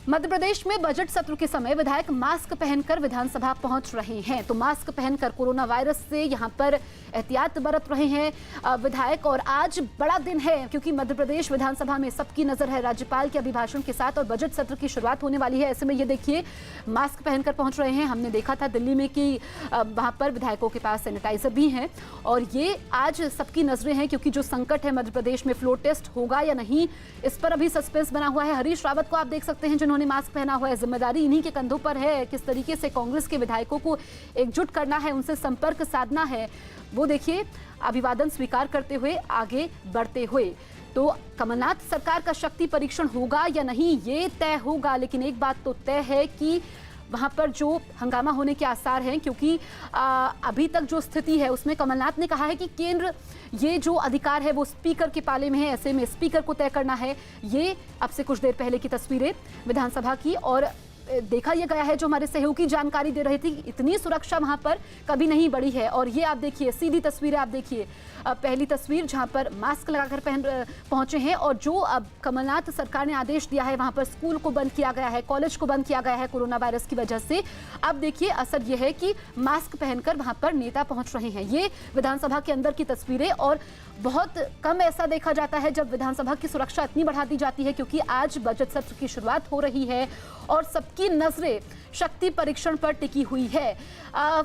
मध्य प्रदेश में बजट सत्र के समय विधायक मास्क पहनकर विधानसभा पहुंच रहे हैं। तो मास्क पहनकर कोरोना वायरस से यहां पर एहतियात बरत रहे हैं विधायक। और आज बड़ा दिन है क्योंकि मध्य प्रदेश विधानसभा में सबकी नजर है राज्यपाल के अभिभाषण के साथ और बजट सत्र की शुरुआत होने वाली है। ऐसे में ये देखिए मास्क पहनकर पहुंच रहे हैं। हमने देखा था दिल्ली में कि वहां पर विधायकों के पास सैनिटाइजर भी है और ये आज सबकी नजरें हैं क्योंकि जो संकट है मध्य प्रदेश में फ्लोर टेस्ट होगा या नहीं, इस पर अभी सस्पेंस बना हुआ है। हरीश रावत को आप देख सकते हैं जिन्होंने मास्क पहना हुआ है। जिम्मेदारी इन्हीं के कंधों पर है। किस तरीके से कांग्रेस के विधायकों को एकजुट करना है, उनसे संपर्क साधना है, वो देखिए अभिवादन स्वीकार करते हुए आगे बढ़ते हुए। तो कमलनाथ सरकार का शक्ति परीक्षण होगा या नहीं ये तय होगा, लेकिन एक बात तो तय है कि वहां पर जो हंगामा होने के आसार हैं क्योंकि अभी तक जो स्थिति है उसमें कमलनाथ ने कहा है कि केंद्र ये जो अधिकार है वो स्पीकर के पाले में है। ऐसे में स्पीकर को तय करना है। ये अब से कुछ देर पहले की तस्वीरें विधानसभा की और देखा यह गया है, जो हमारे सहयोगी जानकारी दे रहे थे, इतनी सुरक्षा वहां पर कभी नहीं बढ़ी है। और ये आप देखिए सीधी तस्वीरें, आप देखिए पहली तस्वीर जहां पर मास्क लगाकर पहुंचे हैं और जो अब कमलनाथ सरकार ने आदेश दिया है वहां पर स्कूल को बंद किया गया है, कॉलेज को बंद किया गया है कोरोना वायरस की वजह से। अब देखिए असर यह है कि मास्क पहनकर वहां पर नेता पहुंच रहे हैं। ये विधानसभा के अंदर की तस्वीरें और बहुत कम ऐसा देखा जाता है जब विधानसभा की सुरक्षा इतनी बढ़ा दी जाती है क्योंकि आज बजट सत्र की शुरुआत हो रही है और सबकी नजरें शक्ति परीक्षण पर टिकी हुई है।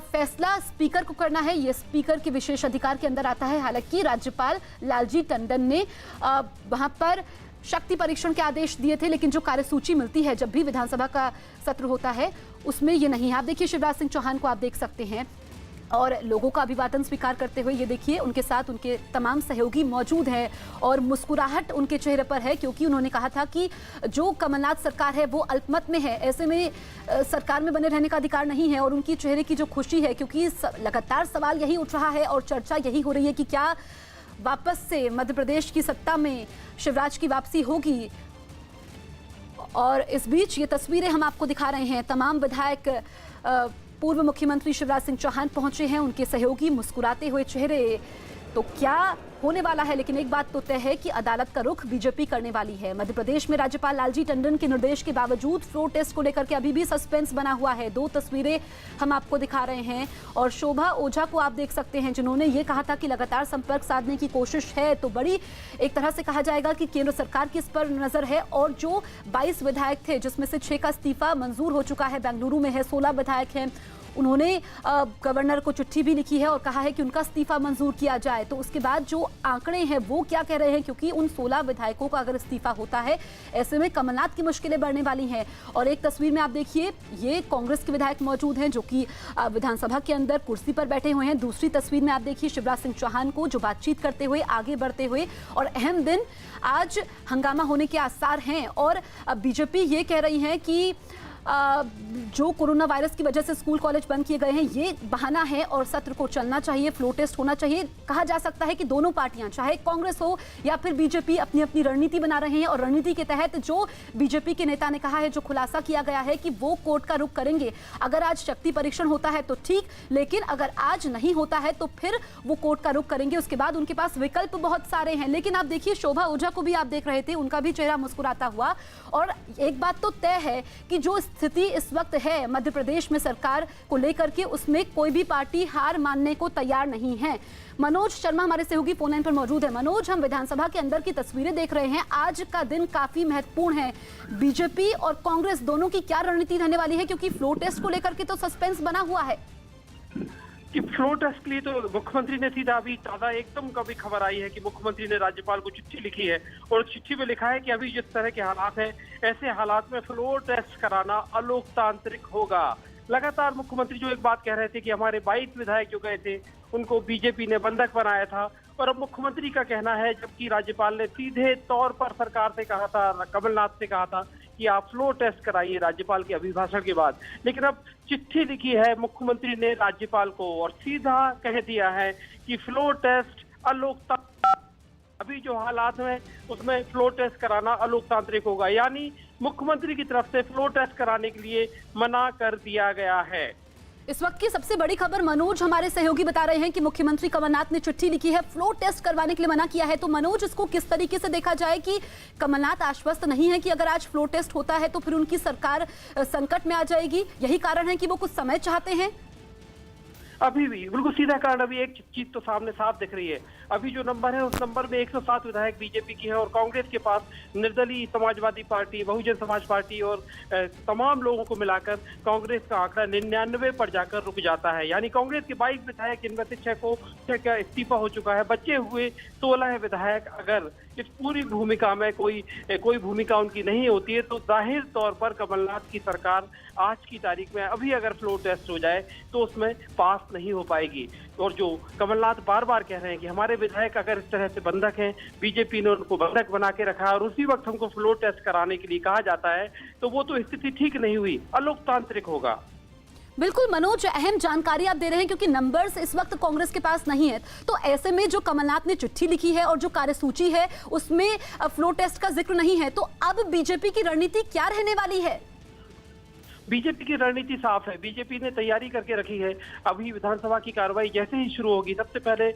फैसला स्पीकर को करना है, यह स्पीकर के विशेष अधिकार के अंदर आता है। हालांकि राज्यपाल लालजी टंडन ने वहां पर शक्ति परीक्षण के आदेश दिए थे, लेकिन जो कार्यसूची मिलती है जब भी विधानसभा का सत्र होता है उसमें ये नहीं है। आप देखिए शिवराज सिंह चौहान को आप देख सकते हैं और लोगों का अभिवादन स्वीकार करते हुए ये देखिए उनके साथ उनके तमाम सहयोगी मौजूद हैं और मुस्कुराहट उनके चेहरे पर है क्योंकि उन्होंने कहा था कि जो कमलनाथ सरकार है वो अल्पमत में है, ऐसे में सरकार में बने रहने का अधिकार नहीं है। और उनकी चेहरे की जो खुशी है क्योंकि लगातार सवाल यही उठ रहा है और चर्चा यही हो रही है कि क्या वापस से मध्य प्रदेश की सत्ता में शिवराज की वापसी होगी। और इस बीच ये तस्वीरें हम आपको दिखा रहे हैं। तमाम विधायक पूर्व मुख्यमंत्री शिवराज सिंह चौहान पहुंचे हैं, उनके सहयोगी मुस्कुराते हुए चेहरे। तो क्या होने वाला है, लेकिन एक बात तो तय है कि अदालत का रुख बीजेपी करने वाली है। मध्य प्रदेश में राज्यपाल लालजी टंडन के निर्देश के बावजूद फ्लोर टेस्ट को लेकर के अभी भी सस्पेंस बना हुआ है। दो तस्वीरें हम आपको दिखा रहे हैं और शोभा ओझा को आप देख सकते हैं जिन्होंने ये कहा था कि लगातार संपर्क साधने की कोशिश है। तो बड़ी एक तरह से कहा जाएगा कि केंद्र सरकार की इस पर नजर है। और जो 22 विधायक थे जिसमें से 6 का इस्तीफा मंजूर हो चुका है, बेंगलुरु में है, 16 विधायक हैं, उन्होंने गवर्नर को चिट्ठी भी लिखी है और कहा है कि उनका इस्तीफा मंजूर किया जाए। तो उसके बाद जो आंकड़े हैं वो क्या कह रहे हैं, क्योंकि उन 16 विधायकों का अगर इस्तीफा होता है ऐसे में कमलनाथ की मुश्किलें बढ़ने वाली हैं। और एक तस्वीर में आप देखिए ये कांग्रेस के विधायक मौजूद हैं जो कि विधानसभा के अंदर कुर्सी पर बैठे हुए हैं। दूसरी तस्वीर में आप देखिए शिवराज सिंह चौहान को जो बातचीत करते हुए आगे बढ़ते हुए। और अहम दिन आज हंगामा होने के आसार हैं और बीजेपी ये कह रही है कि जो कोरोना वायरस की वजह से स्कूल कॉलेज बंद किए गए हैं ये बहाना है और सत्र को चलना चाहिए, फ्लो टेस्ट होना चाहिए। कहा जा सकता है कि दोनों पार्टियां चाहे कांग्रेस हो या फिर बीजेपी अपनी अपनी रणनीति बना रहे हैं और रणनीति के तहत जो बीजेपी के नेता ने कहा है, जो खुलासा किया गया है कि वो कोर्ट का रुख करेंगे। अगर आज शक्ति परीक्षण होता है तो ठीक, लेकिन अगर आज नहीं होता है तो फिर वो कोर्ट का रुख करेंगे। उसके बाद उनके पास विकल्प बहुत सारे हैं। लेकिन आप देखिए शोभा ओझा को भी आप देख रहे थे, उनका भी चेहरा मुस्कुराता हुआ। और एक बात तो तय है कि जो स्थिति इस वक्त है मध्य प्रदेश में सरकार को लेकर के, उसमें कोई भी पार्टी हार मानने को तैयार नहीं है। मनोज शर्मा हमारे सहयोगी फोन लाइन पर मौजूद है। मनोज, हम विधानसभा के अंदर की तस्वीरें देख रहे हैं। आज का दिन काफी महत्वपूर्ण है। बीजेपी और कांग्रेस दोनों की क्या रणनीति रहने वाली है, क्योंकि फ्लोर टेस्ट को लेकर के तो सस्पेंस बना हुआ है कि फ्लोर टेस्ट के लिए तो मुख्यमंत्री ने सीधा अभी ताजा एकदम कभी खबर आई है कि मुख्यमंत्री ने राज्यपाल को चिट्ठी लिखी है और चिट्ठी में लिखा है कि अभी जिस तरह के हालात हैं ऐसे हालात में फ्लोर टेस्ट कराना अलोकतांत्रिक होगा। लगातार मुख्यमंत्री जो एक बात कह रहे थे कि हमारे 22 विधायक जो गए थे उनको बीजेपी ने बंधक बनाया था, और अब मुख्यमंत्री का कहना है, जबकि राज्यपाल ने सीधे तौर पर सरकार से कहा था, कमलनाथ से कहा था कि आप फ्लोर टेस्ट कराइए राज्यपाल के अभिभाषण के बाद। लेकिन अब चिट्ठी लिखी है मुख्यमंत्री ने राज्यपाल को और सीधा कह दिया है कि फ्लोर टेस्ट अलोकतांत्रिक, अभी जो हालात हैं उसमें फ्लोर टेस्ट कराना अलोकतांत्रिक होगा। यानी मुख्यमंत्री की तरफ से फ्लोर टेस्ट कराने के लिए मना कर दिया गया है। इस वक्त की सबसे बड़ी खबर मनोज हमारे सहयोगी बता रहे हैं कि मुख्यमंत्री कमलनाथ ने चिट्ठी लिखी है, फ्लो टेस्ट करवाने के लिए मना किया है। तो मनोज, इसको किस तरीके से देखा जाए कि कमलनाथ आश्वस्त नहीं है कि अगर आज फ्लो टेस्ट होता है तो फिर उनकी सरकार संकट में आ जाएगी, यही कारण है कि वो कुछ समय चाहते हैं? अभी भी बिल्कुल सीधा कारण, अभी एक चीज तो सामने साफ दिख रही है। अभी जो नंबर है उस नंबर में 107 विधायक बीजेपी के हैं और कांग्रेस के पास निर्दलीय समाजवादी पार्टी, बहुजन समाज पार्टी और तमाम लोगों को मिलाकर कांग्रेस का आंकड़ा 99 पर जाकर रुक जाता है। यानी कांग्रेस के 22 विधायक, इनमें से 6 का इस्तीफा हो चुका है, बचे हुए 16 विधायक अगर इस पूरी भूमिका में कोई भूमिका उनकी नहीं होती है तो जाहिर तौर पर कमलनाथ की सरकार आज की तारीख में अभी अगर फ्लो टेस्ट हो जाए तो उसमें पास नहीं हो पाएगी। और जो कमलनाथ बार बार कह रहे हैं कि हमारे विधायक अगर इस तरह से बंधक हैं, बीजेपी ने उनको बंधक बना के रखा है और उसी वक्त हमको फ्लो टेस्ट कराने के लिए कहा जाता है, तो वो तो स्थिति ठीक नहीं हुई, अलोकतांत्रिक होगा। बिल्कुल मनोज, अहम जानकारी आप दे रहे हैं क्योंकि नंबर्स इस वक्त कांग्रेस के पास नहीं है। तो ऐसे में जो कमलनाथ ने चिट्ठी लिखी है और जो कार्यसूची है उसमें फ्लो टेस्ट का जिक्र नहीं है, तो अब बीजेपी की रणनीति क्या रहने वाली है? बीजेपी की रणनीति साफ है, बीजेपी ने तैयारी करके रखी है। अभी विधानसभा की कार्रवाई जैसे ही शुरू होगी सबसे पहले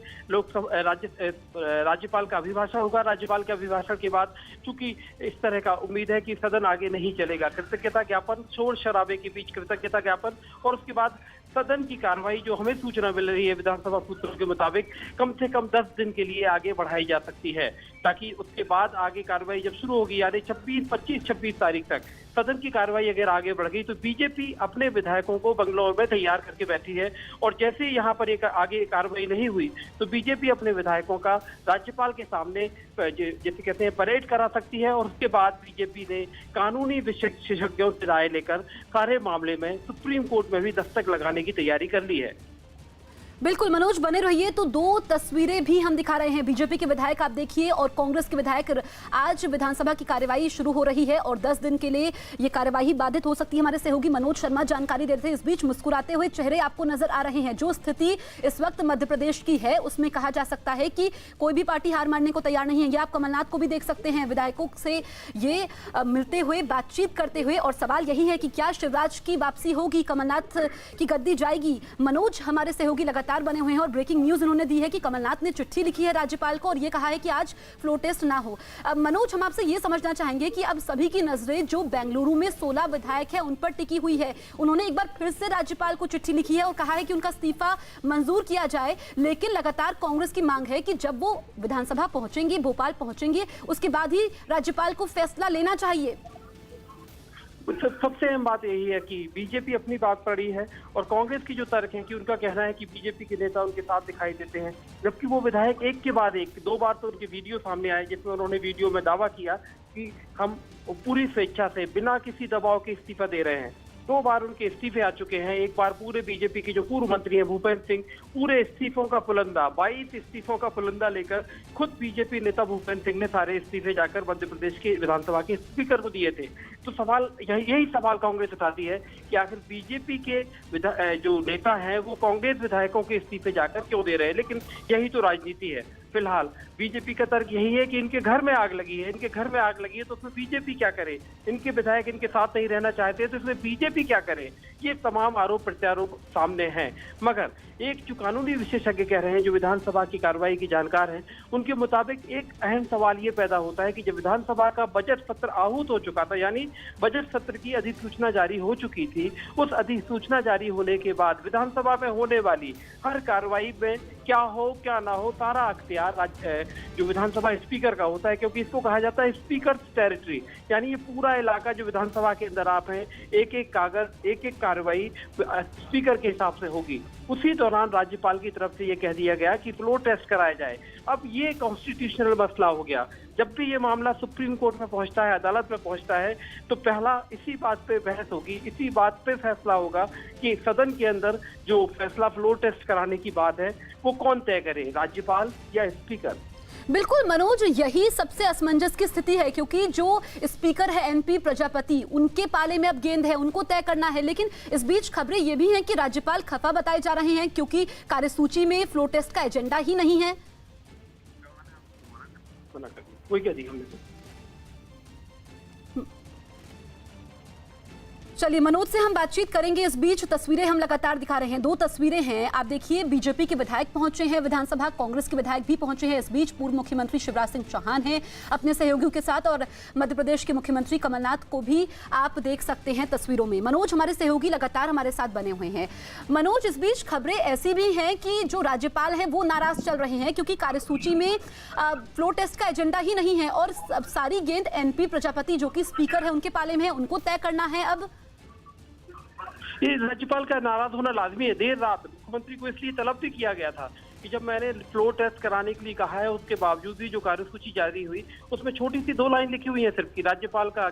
राज्यपाल का अभिभाषण होगा। राज्यपाल के अभिभाषण के बाद चूंकि इस तरह का उम्मीद है कि सदन आगे नहीं चलेगा, कृतज्ञता ज्ञापन, शोर शराबे के बीच कृतज्ञता ज्ञापन और उसके बाद सदन की कार्रवाई, जो हमें सूचना मिल रही है विधानसभा सूत्रों के मुताबिक, कम से कम 10 दिन के लिए आगे बढ़ाई जा सकती है, ताकि उसके बाद आगे कार्रवाई जब शुरू होगी यानी 25-26 तारीख तक सदन की कार्रवाई अगर आगे बढ़ गई तो बीजेपी अपने विधायकों को बंगलौर में तैयार करके बैठी है। और जैसे ही यहाँ पर एक आगे कार्रवाई नहीं हुई तो बीजेपी अपने विधायकों का राज्यपाल के सामने जैसे कहते हैं परेड करा सकती है और उसके बाद बीजेपी ने कानूनी विशेषज्ञों से राय लेकर सारे मामले में सुप्रीम कोर्ट में भी दस्तक लगाने की तैयारी कर ली है। बिल्कुल मनोज, बने रहिए। तो दो तस्वीरें भी हम दिखा रहे हैं, बीजेपी के विधायक आप देखिए और कांग्रेस के विधायक। आज विधानसभा की कार्यवाही शुरू हो रही है और 10 दिन के लिए ये कार्यवाही बाधित हो सकती है। हमारे सहयोगी मनोज शर्मा जानकारी दे रहे थे। इस बीच मुस्कुराते हुए चेहरे आपको नजर आ रहे हैं। जो स्थिति इस वक्त मध्य प्रदेश की है उसमें कहा जा सकता है कि कोई भी पार्टी हार मानने को तैयार नहीं है। ये आप कमलनाथ को भी देख सकते हैं, विधायकों से ये मिलते हुए, बातचीत करते हुए। और सवाल यही है कि क्या शिवराज की वापसी होगी, कमलनाथ की गद्दी जाएगी? मनोज हमारे सहयोगी लगातार बने हुए हैं और ब्रेकिंग न्यूज उन्होंने दी है कि कमलनाथ ने चिट्ठी लिखी है राज्यपाल को और ये कहा है कि आज फ्लो टेस्ट ना हो। अब मनोज, हम आपसे ये समझना चाहेंगे कि अब सभी की नजरें जो बेंगलुरु में 16 विधायक हैं उन पर टिकी हुई है। उन्होंने एक बार फिर से राज्यपाल को चिट्ठी लिखी है और कहा है कि उनका इस्तीफा मंजूर किया जाए, लेकिन लगातार कांग्रेस की मांग है कि जब वो विधानसभा पहुंचेंगे, भोपाल पहुंचेंगे, उसके बाद ही राज्यपाल को फैसला लेना चाहिए। सबसे अहम बात यही है कि बीजेपी अपनी बात पर रही है और कांग्रेस की जो तर्क है कि उनका कहना है कि बीजेपी के नेता उनके साथ दिखाई देते हैं, जबकि वो विधायक एक के बाद एक 2 बार तो उनके वीडियो सामने आए जिसमें उन्होंने वीडियो में दावा किया कि हम पूरी स्वेच्छा से बिना किसी दबाव के इस्तीफा दे रहे हैं। 2 बार उनके इस्तीफे आ चुके हैं। एक बार पूरे बीजेपी के जो पूर्व मंत्री हैं भूपेंद्र सिंह, पूरे इस्तीफों का पुलंदा, 22 इस्तीफों का पुलंदा लेकर खुद बीजेपी नेता भूपेंद्र सिंह ने सारे इस्तीफे जाकर मध्य प्रदेश के विधानसभा के स्पीकर को दिए थे। तो सवाल यही सवाल कांग्रेस उठाती है कि आखिर बीजेपी के जो नेता हैं वो कांग्रेस विधायकों के इस्तीफे जाकर क्यों दे रहे हैं। लेकिन यही तो राजनीति है। फिलहाल बीजेपी का तर्क यही है कि इनके घर में आग लगी है, इनके घर में आग लगी है तो उसमें बीजेपी क्या करे, इनके विधायक इनके साथ नहीं रहना चाहते तो इसमें बीजेपी क्या करे। ये तमाम आरोप प्रत्यारोप सामने हैं। मगर एक जो कानूनी विशेषज्ञ कह रहे हैं, जो विधानसभा की कार्रवाई की जानकार हैं, उनके मुताबिक एक अहम सवाल ये पैदा होता है कि जब विधानसभा का बजट सत्र आहूत हो चुका था, यानी बजट सत्र की अधिसूचना जारी हो चुकी थी, उस अधिसूचना जारी होने के बाद विधानसभा में होने वाली हर कार्रवाई में क्या हो क्या ना हो सारा अख्तियार जो विधानसभा स्पीकर का होता है, क्योंकि इसको कहा जाता है स्पीकर टेरिटरी। यानी ये पूरा इलाका जो विधानसभा के अंदर आप हैं, एक एक कागज, एक एक कार्रवाई स्पीकर के हिसाब से होगी। उसी दौरान राज्यपाल की तरफ से ये कह दिया गया कि फ्लो टेस्ट कराया जाए। अब ये कॉन्स्टिट्यूशनल मसला हो गया। जब भी ये मामला सुप्रीम कोर्ट में पहुंचता है, अदालत में पहुंचता है, तो पहला इसी बात पे बहस होगी, इसी बात पे फैसला होगा कि सदन के अंदर जो फैसला फ्लो टेस्ट कराने की बात है वो कौन तय करे, राज्यपाल या स्पीकर। बिल्कुल मनोज, यही सबसे असमंजस की स्थिति है क्योंकि जो स्पीकर है एनपी प्रजापति, उनके पाले में अब गेंद है, उनको तय करना है। लेकिन इस बीच खबरें ये भी हैं कि राज्यपाल खफा बताए जा रहे हैं क्योंकि कार्यसूची में फ्लो टेस्ट का एजेंडा ही नहीं है। कोई क्या दी हमने चलिए मनोज से हम बातचीत करेंगे। इस बीच तस्वीरें हम लगातार दिखा रहे हैं, 2 तस्वीरें हैं। आप देखिए बीजेपी के विधायक पहुंचे हैं विधानसभा, कांग्रेस के विधायक भी पहुंचे हैं। इस बीच पूर्व मुख्यमंत्री शिवराज सिंह चौहान हैं अपने सहयोगियों के साथ, और मध्य प्रदेश के मुख्यमंत्री कमलनाथ को भी आप देख सकते हैं तस्वीरों में। मनोज, हमारे सहयोगी लगातार हमारे साथ बने हुए हैं। मनोज, इस बीच खबरें ऐसी भी हैं कि जो राज्यपाल हैं वो नाराज चल रहे हैं क्योंकि कार्यसूची में फ्लोर टेस्ट का एजेंडा ही नहीं है और सारी गेंद एनपी प्रजापति जो कि स्पीकर है उनके पाले में है, उनको तय करना है। अब ये राज्यपाल का नाराज होना लाजमी है। देर रात मुख्यमंत्री को इसलिए तलब भी किया गया था कि जब मैंने फ्लोर टेस्ट कराने के लिए कहा है, उसके बावजूद भी जो कार्यसूची जारी हुई उसमें छोटी सी 2 लाइन लिखी हुई है सिर्फ कि राज्यपाल का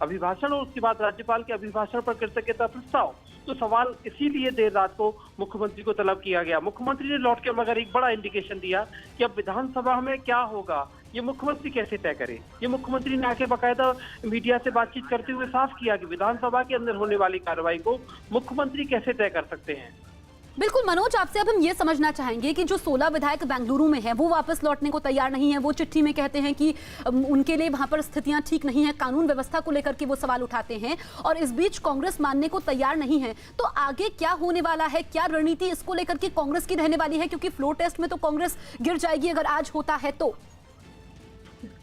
अभिभाषण और उसके बाद राज्यपाल के अभिभाषण पर कृतज्ञता प्रस्ताव। तो सवाल इसीलिए देर रात को मुख्यमंत्री को तलब किया गया। मुख्यमंत्री ने लौट के मगर एक बड़ा इंडिकेशन दिया कि अब विधानसभा में क्या होगा ये मुख्यमंत्री कैसे तय करे। ये मुख्यमंत्री ने आके बाकायदा मीडिया से बातचीत करते हुए साफ किया कि विधानसभा के अंदर होने वाली कार्रवाई को मुख्यमंत्री कैसे तय कर सकते हैं। बिल्कुल मनोज, आपसे अब हम ये समझना चाहेंगे कि जो 16 विधायक बेंगलुरु में हैं वो वापस लौटने को तैयार नहीं है। वो चिट्ठी में कहते हैं कि उनके लिए वहां पर स्थितियां ठीक नहीं है, कानून व्यवस्था को लेकर के वो सवाल उठाते हैं, और इस बीच कांग्रेस मानने को तैयार नहीं है। तो आगे क्या होने वाला है, क्या रणनीति इसको लेकर के कांग्रेस की रहने वाली है? क्योंकि फ्लोर टेस्ट में तो कांग्रेस गिर जाएगी अगर आज होता है तो।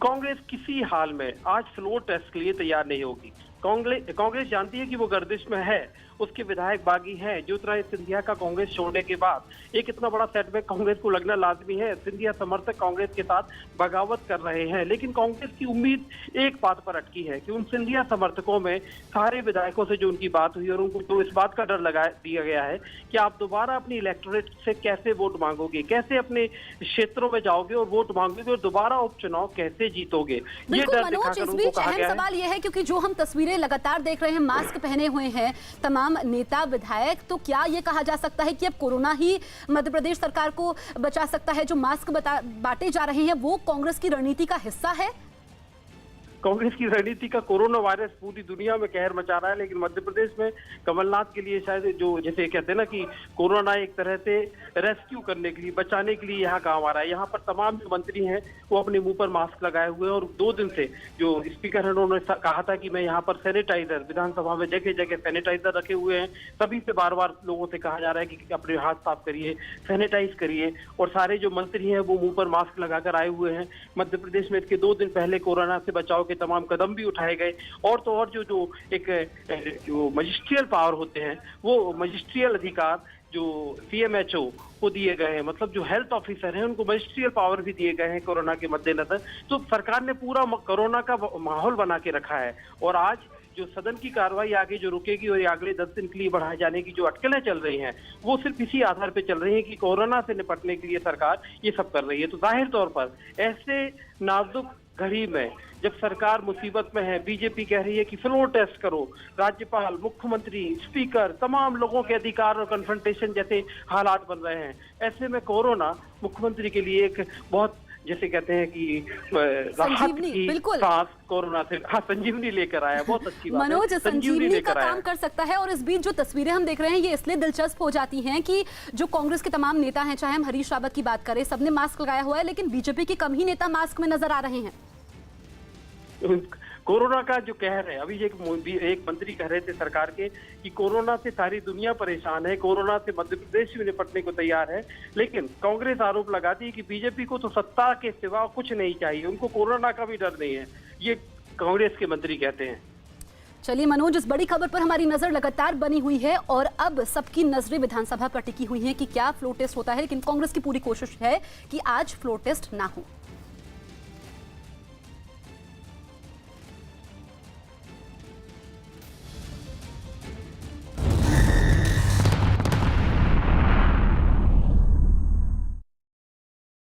कांग्रेस किसी हाल में आज फ्लोर टेस्ट के लिए तैयार नहीं होगी। कांग्रेस जानती है कि वो गर्दिश में है, उसके विधायक बागी हैं। ज्योतिरादित्य सिंधिया का कांग्रेस छोड़ने के बाद एक इतना बड़ा सेटबैक कांग्रेस को लगना लाजमी है। सिंधिया समर्थक कांग्रेस के साथ बगावत कर रहे हैं, लेकिन कांग्रेस की उम्मीद एक बात पर अटकी है कि उन सिंधिया समर्थकों में सारे विधायकों से जो उनकी बात हुई और उनको तो इस बात का डर लगा दिया गया है कि आप दोबारा अपनी इलेक्टोरेट से कैसे वोट मांगोगे, कैसे अपने क्षेत्रों में जाओगे और वोट मांगोगे और दोबारा उपचुनाव कैसे जीतोगे। ये डर दिखाकर उनको कहा गया है। सवाल यह है क्योंकि जो हम तस्वीरें लगातार देख रहे हैं, मास्क पहने हुए हैं तमाम नेता विधायक, तो क्या ये कहा जा सकता है कि अब कोरोना ही मध्य प्रदेश सरकार को बचा सकता है? जो मास्क बांटे जा रहे हैं वो कांग्रेस की रणनीति का हिस्सा है? कांग्रेस की रणनीति का कोरोना वायरस पूरी दुनिया में कहर मचा रहा है, लेकिन मध्य प्रदेश में कमलनाथ के लिए शायद जो जैसे कहते हैं ना कि कोरोना एक तरह से रेस्क्यू करने के लिए, बचाने के लिए यहाँ काम आ रहा है। यहाँ पर तमाम जो मंत्री हैं वो अपने मुंह पर मास्क लगाए हुए हैं और 2 दिन से जो स्पीकर है उन्होंने कहा था कि मैं यहाँ पर सैनिटाइजर, विधानसभा में जगह जगह सैनिटाइजर रखे हुए हैं, सभी से बार बार लोगों से कहा जा रहा है कि अपने हाथ साफ करिए, सैनिटाइज करिए, और सारे जो मंत्री हैं वो मुंह पर मास्क लगाकर आए हुए हैं। मध्य प्रदेश में इसके 2 दिन पहले कोरोना से बचाव के तमाम कदम भी उठाए गए, और तो और जो एक मजिस्ट्रियल पावर होते हैं वो मजिस्ट्रियल अधिकार जो CMHO को दिए गए हैं, मतलब जो हेल्थ ऑफिसर हैं उनको मजिस्ट्रियल पावर भी दिए गए हैं कोरोना के मद्देनजर। तो सरकार ने पूरा कोरोना का माहौल बना के रखा है, और आज जो सदन की कार्रवाई आगे जो रुकेगी और अगले 10 दिन के लिए बढ़ाए जाने की जो अटकलें चल रही हैं वो सिर्फ इसी आधार पे चल रही हैं कि कोरोना से निपटने के लिए सरकार ये सब कर रही है। तो जाहिर तौर पर ऐसे नाजुक घड़ी में जब सरकार मुसीबत में है, बीजेपी कह रही है कि फ्लोर टेस्ट करो, राज्यपाल, मुख्यमंत्री, स्पीकर, तमाम लोगों के अधिकार और कन्फ्रंटेशन जैसे हालात बन रहे हैं, ऐसे में कोरोना मुख्यमंत्री के लिए एक बहुत जैसे कहते हैं कि राहत की सांस कोरोना से संजीवनी लेकर आया। बहुत अच्छी बात मनोज, है, संजीवनी का काम कर सकता है। और इस बीच जो तस्वीरें हम देख रहे हैं ये इसलिए दिलचस्प हो जाती हैं कि जो कांग्रेस के तमाम नेता हैं, चाहे हम हरीश रावत की बात करें, सबने मास्क लगाया हुआ है, लेकिन बीजेपी के कम ही नेता मास्क में नजर आ रहे हैं। कोरोना का जो कहर है, अभी एक मंत्री कह रहे थे सरकार के कि कोरोना से सारी दुनिया परेशान है, कोरोना से मध्य प्रदेश भी निपटने को तैयार है, लेकिन कांग्रेस आरोप लगाती है कि बीजेपी को तो सत्ता के सिवा कुछ नहीं चाहिए, उनको कोरोना का भी डर नहीं है। ये कांग्रेस के मंत्री कहते हैं। चलिए मनोज, इस बड़ी खबर पर हमारी नजर लगातार बनी हुई है और अब सबकी नजरें विधानसभा पर टिकी हुई हैं कि क्या फ्लोर टेस्ट होता है, लेकिन कांग्रेस की पूरी कोशिश है कि आज फ्लोर टेस्ट ना हो।